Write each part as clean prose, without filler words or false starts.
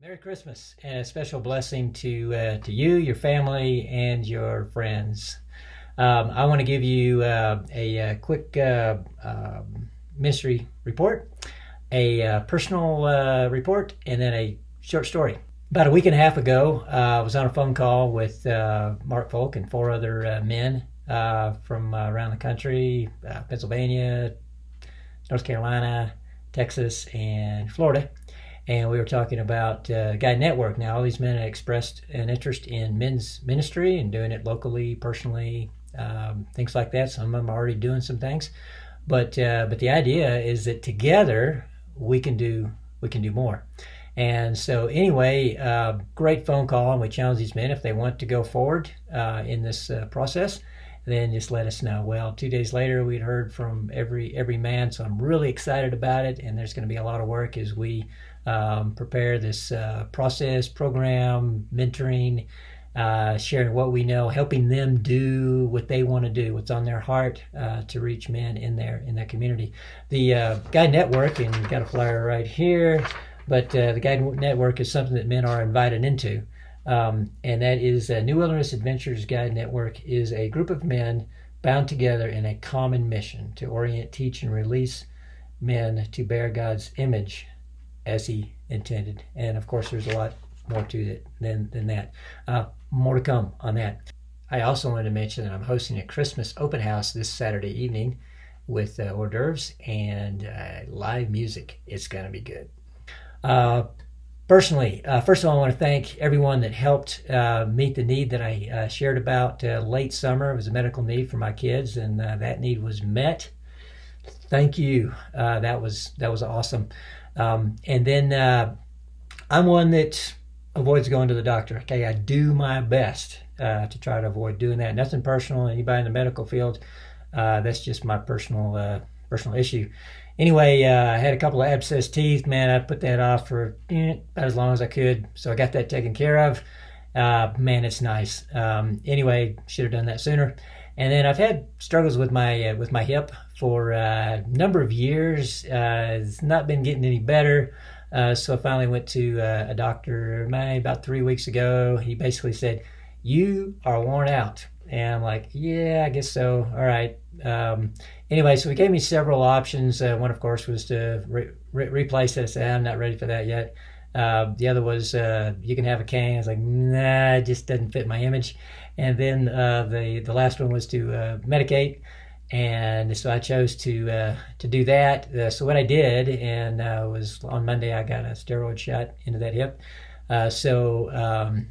Merry Christmas and a special blessing to you, your family, and your friends. I want to give you a quick ministry report, a personal report, and then a short story. About a week and a half ago, I was on a phone call with Mark Folk and four other men from around the country, Pennsylvania, North Carolina, Texas, and Florida. And we were talking about Guide Network. Now, all these men had expressed an interest in men's ministry and doing it locally, personally, things like that. Some of them are already doing some things, but the idea is that together we can do more. And so, anyway, great phone call, and we challenge these men if they want to go forward in this process. Then just let us know. Well, 2 days later, we'd heard from every man, so I'm really excited about it. And there's going to be a lot of work as we prepare this process, program, mentoring, sharing what we know, helping them do what they want to do, what's on their heart to reach men in their community. The Guide Network, and you've got a flyer right here, but the Guide Network is something that men are invited into. And that is New Wilderness Adventures Guide Network is a group of men bound together in a common mission to orient, teach, and release men to bear God's image as He intended. And of course, there's a lot more to it than that. More to come on that. I also wanted to mention that I'm hosting a Christmas open house this Saturday evening with hors d'oeuvres and live music. It's going to be good. Personally, first of all, I want to thank everyone that helped meet the need that I shared about late summer. It was a medical need for my kids, and that need was met. Thank you. That was awesome. And then I'm one that avoids going to the doctor. Okay, I do my best to try to avoid doing that. Nothing personal. Anybody in the medical field, that's just my personal issue. Anyway, I had a couple of abscessed teeth. Man, I put that off for about as long as I could. So I got that taken care of. Man, it's nice. Anyway, should have done that sooner. And then I've had struggles with my hip for a number of years. It's not been getting any better. So I finally went to a doctor about 3 weeks ago. He basically said, "You are worn out." And I'm like, "Yeah, I guess so. All right." Anyway, so he gave me several options. One, of course, was to replace it. I said, "I'm not ready for that yet." The other was, "You can have a cane." I was like, "Nah, it just doesn't fit my image." And then the last one was to medicate. And so I chose to do that. So what I did, and was on Monday, I got a steroid shot into that hip.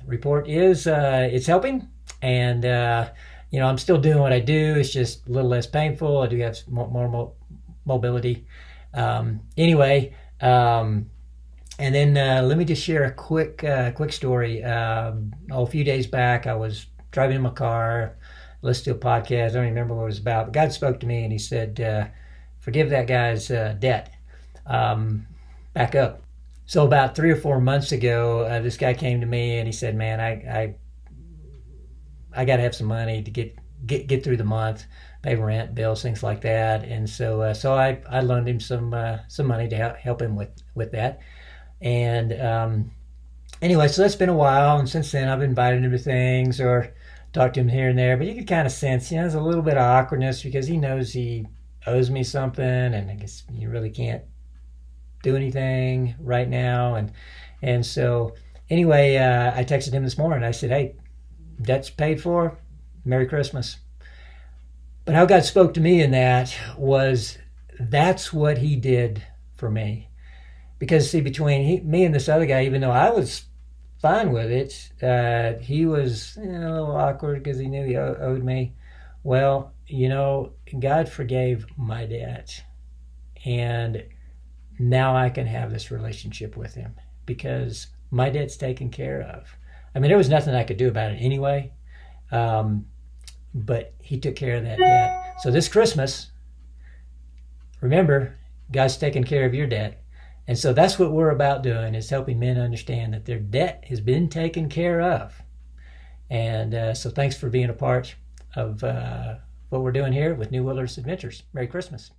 Report is it's helping. And I'm still doing what I do. It's just a little less painful. I do have more mobility. Anyway, and then let me just share a quick story. A few days back, I was driving in my car, listened to a podcast. I don't even remember what it was about. But God spoke to me, and He said, "Forgive that guy's debt. Back up." So about 3 or 4 months ago, this guy came to me, and he said, "Man, I got to have some money to get through the month, pay rent, bills, things like that." And so I loaned him some money to help him with that. And anyway, so that's been a while, and since then I've invited him to things or talked to him here and there. But you can kind of sense, there's a little bit of awkwardness because he knows he owes me something, and I guess you really can't do anything right now. And so anyway, I texted him this morning. I said, "Hey, debt's paid for. Merry Christmas." But how God spoke to me in that was that's what He did for me. Because, see, between me and this other guy, even though I was fine with it, he was a little awkward because he knew he owed me. Well, God forgave my debt. And now I can have this relationship with Him because my debt's taken care of. I mean, there was nothing I could do about it anyway, but He took care of that debt. So this Christmas, remember, God's taking care of your debt. And so that's what we're about doing, is helping men understand that their debt has been taken care of. And so thanks for being a part of what we're doing here with New Wilderness Adventures. Merry Christmas.